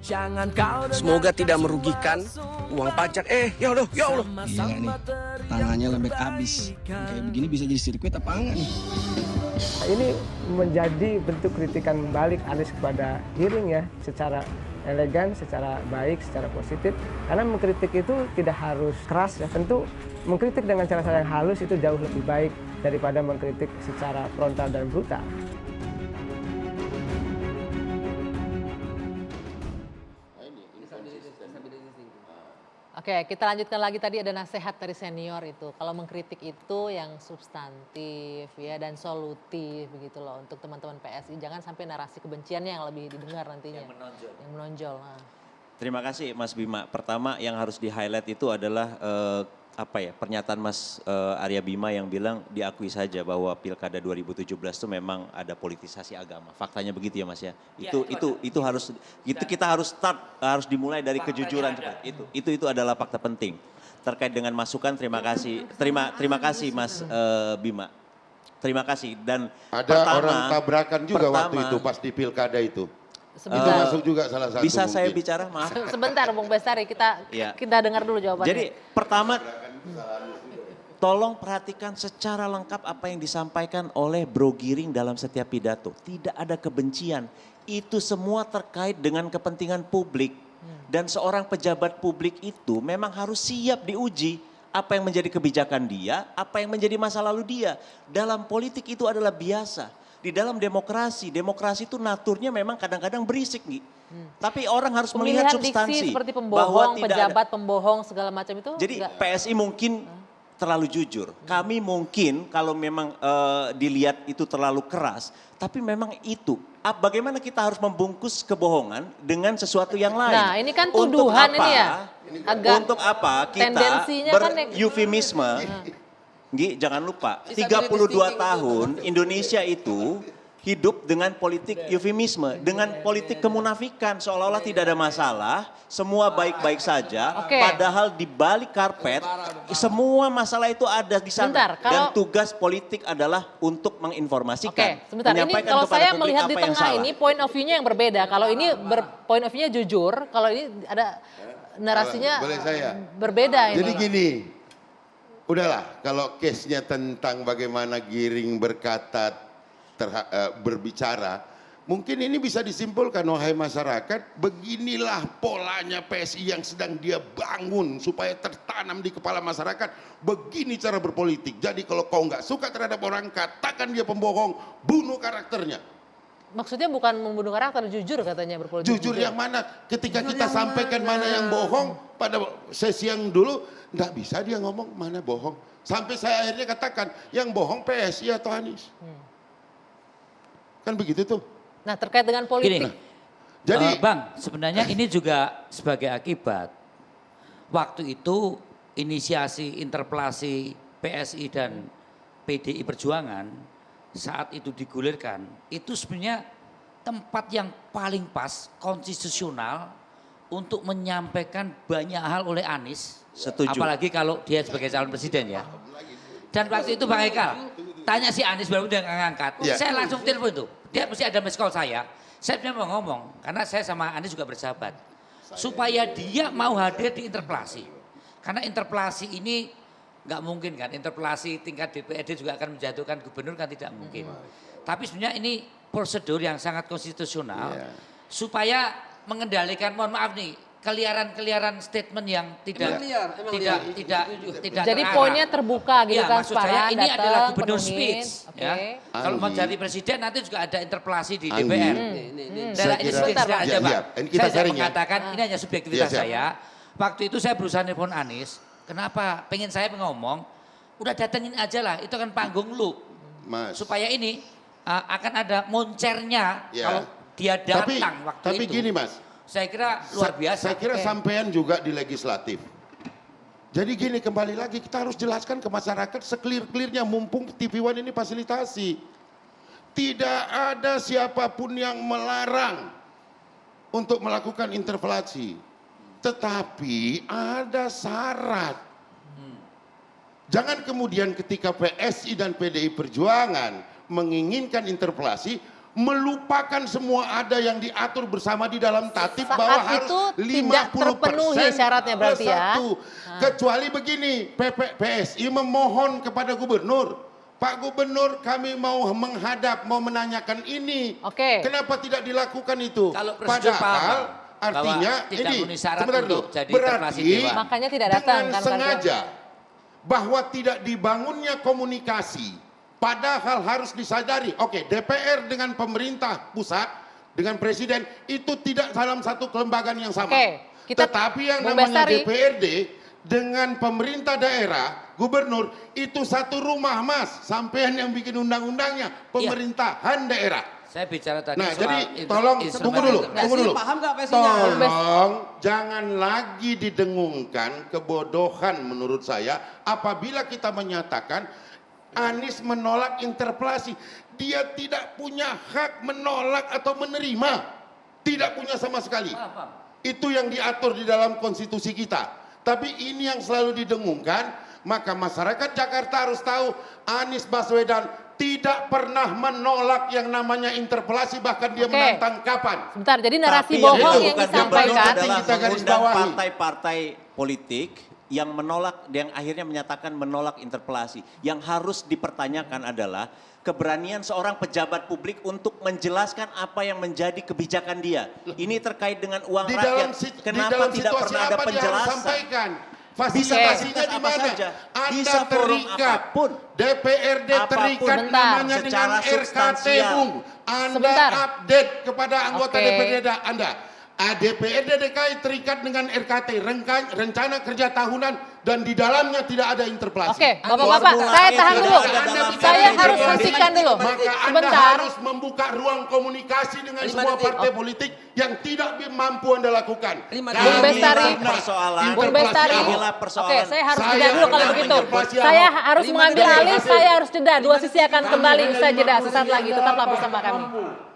Semoga tidak merugikan uang pajak. Ya Allah, ya Allah. Iya nih, tangannya lembek abis. Kayak begini bisa jadi sirkuit apa enggak nih? Ini menjadi bentuk kritikan balik Anies kepada Giring ya, secara elegan, secara baik, secara positif. Karena mengkritik itu tidak harus keras ya, tentu mengkritik dengan cara-cara yang halus itu jauh lebih baik daripada mengkritik secara frontal dan brutal. Oke, kita lanjutkan lagi, tadi ada nasihat dari senior itu. Kalau mengkritik itu yang substantif ya dan solutif begitu loh untuk teman-teman PSI. Jangan sampai narasi kebenciannya yang lebih didengar nantinya. Yang menonjol. Nah. Terima kasih Mas Bima. Pertama yang harus di-highlight itu adalah pernyataan Mas Arya Bima yang bilang diakui saja bahwa Pilkada 2017 itu memang ada politisasi agama. Faktanya begitu ya Mas ya. Itu harus kita harus dimulai dari kejujuran seperti itu. Itu adalah fakta penting. Terkait dengan masukan terima kasih. Terima kasih Mas Bima. Terima kasih dan ada orang tabrakan juga waktu itu pas di Pilkada itu. Sebentar. Itu masuk juga salah satu. Bisa mungkin. saya bicara, maaf. Sebentar Bung Bestari, kita dengar dulu jawabannya. Jadi pertama, tolong perhatikan secara lengkap apa yang disampaikan oleh Bro Giring dalam setiap pidato. Tidak ada kebencian, itu semua terkait dengan kepentingan publik. Dan seorang pejabat publik itu memang harus siap diuji. Apa yang menjadi kebijakan dia, apa yang menjadi masa lalu dia. Dalam politik itu adalah biasa. Di dalam demokrasi itu naturnya memang kadang-kadang berisik nih. Tapi orang harus melihat substansi. Diksi seperti pembohong, pejabat pembohong segala macam itu. Jadi PSI mungkin terlalu jujur. Kami mungkin kalau memang dilihat itu terlalu keras. Tapi memang itu. Bagaimana kita harus membungkus kebohongan dengan sesuatu yang lain. Nah ini kan tuduhan ini ya. Agak untuk apa kita bereufemisme. Jangan lupa, 32 tahun Indonesia itu hidup dengan politik eufemisme, dengan politik kemunafikan, seolah-olah tidak ada masalah, semua baik-baik saja, padahal di balik karpet semua masalah itu ada di sana. Sebentar, dan tugas politik adalah untuk menginformasikan. Sebentar, ini kalau saya melihat di tengah ini point of view-nya yang berbeda. Kalau ini point of view-nya jujur, kalau ini ada narasinya berbeda. Jadi gini. Udahlah, kalau case-nya tentang bagaimana Giring berkata, berbicara, mungkin ini bisa disimpulkan, wahai masyarakat, beginilah polanya PSI yang sedang dia bangun supaya tertanam di kepala masyarakat, begini cara berpolitik. Jadi kalau kau nggak suka terhadap orang, katakan dia pembohong, bunuh karakternya. Maksudnya bukan membunuh karakter, jujur katanya berpolitik. Jujur yang mana? Ketika kita sampaikan mana yang bohong, pada sesi yang dulu, nggak bisa dia ngomong mana bohong. Sampai saya akhirnya katakan, yang bohong PSI atau Anies. Kan begitu tuh. Nah terkait dengan politik. Gini, jadi Bang, sebenarnya ini juga sebagai akibat. Waktu itu inisiasi interpelasi PSI dan PDI Perjuangan saat itu digulirkan, itu sebenarnya tempat yang paling pas, konstitusional untuk menyampaikan banyak hal oleh Anies. Setuju. Apalagi kalau dia sebagai calon presiden ya. Dan waktu itu Bang Eka, tanya si Anies baru dia ngangkat. Saya langsung telepon itu. Dia mesti ada miss call saya. Saya mau ngomong, karena saya sama Anies juga bersahabat. Supaya dia mau hadir di interpelasi. Karena interpelasi ini nggak mungkin kan, interpelasi tingkat DPRD juga akan menjatuhkan gubernur kan tidak mungkin. Tapi sebenarnya ini prosedur yang sangat konstitusional. Supaya mengendalikan, mohon maaf nih, keliaran statement yang tidak jadi poinnya terbuka gitu kan, maksud saya ini adalah gubernur speech ya. Kalau mau jadi presiden nanti juga ada interpelasi di DPR. Ini sebentar aja Pak. Saya mengatakan ini hanya subjektivitas saya. Waktu itu saya berusaha nelfon Anies, kenapa pengen saya ngomong, udah datengin aja lah, itu kan panggung lu. Supaya ini akan ada moncernya kalau dia datang waktu itu. Tapi gini Mas. Saya kira luar biasa. Saya kira sampean juga di legislatif. Jadi gini, kembali lagi kita harus jelaskan ke masyarakat seklir-klirnya, mumpung TV One ini fasilitasi. Tidak ada siapapun yang melarang untuk melakukan interpelasi. Tetapi ada syarat. Jangan kemudian ketika PSI dan PDI Perjuangan menginginkan interpelasi, melupakan semua ada yang diatur bersama di dalam tatib Saat bahwa harus itu 50% tidak terpenuhi syaratnya berarti ya. Kecuali begini, PSI memohon kepada gubernur, Pak Gubernur kami mau menghadap, mau menanyakan ini. Oke. Kenapa tidak dilakukan itu? Kalau presiden Padahal paham artinya bahwa tidak ini, memenuhi syarat sebentar untuk dulu, jadi berarti interpelasi dewan. Makanya tidak datang dengan kan, sengaja bahwa tidak dibangunnya komunikasi. Padahal harus disadari, oke, DPR dengan pemerintah pusat, dengan presiden, itu tidak dalam satu kelembagaan yang sama. Oke, Tetapi yang Bung namanya Bestari. DPRD dengan pemerintah daerah, gubernur, itu satu rumah mas. Sampean yang bikin undang-undangnya, pemerintahan daerah. Saya bicara tadi Nah, soal jadi tolong tunggu dulu. Paham nggak PSI-nya? Tolong jangan lagi didengungkan kebodohan menurut saya apabila kita menyatakan Anies menolak interpelasi. Dia tidak punya hak menolak atau menerima. Tidak punya sama sekali. Itu yang diatur di dalam konstitusi kita. Tapi ini yang selalu didengungkan, maka masyarakat Jakarta harus tahu Anies Baswedan tidak pernah menolak yang namanya interpelasi, bahkan dia menantang kapan. Sebentar, jadi narasi Tapi bohong yang yang bukan disampaikan. adalah kita garis mengundang bawahi. partai-partai politik yang menolak, yang akhirnya menyatakan menolak interpelasi. Yang harus dipertanyakan adalah keberanian seorang pejabat publik untuk menjelaskan apa yang menjadi kebijakan dia. Ini terkait dengan uang Di rakyat. dalam Kenapa tidak situasi pernah ada apa dia harus penjelasan? sampaikan? Bisa Fasilitasinya di apa mana? saja. Anda Bisa forum terikat. apapun. DPRD Apapun. terikat Sebentar. namanya dengan Secara RKT, substansial. Bung. Anda Sebentar. update kepada anggota Oke. DPRD Anda. DPRD DKI terikat dengan RKT, rencana kerja tahunan, dan di dalamnya tidak ada interpelasi. Oke, Bapak-bapak, saya tahan dulu. Saya harus hentikan dulu. Maka Anda Sebentar. harus membuka ruang komunikasi dengan semua partai politik yang tidak mampu Anda lakukan. Bung Bestari. Persoalan. Bung Bestari. Inilah persoalan. Oke, saya harus Saya jeda dulu kalau pernah begitu. interpelasi Saya Ahok. harus mengambil alih, saya harus jeda. Dua sisi akan Kami kembali ada usai 50 jeda. Sesaat lagi, tetaplah dalam bersama kami. mampu.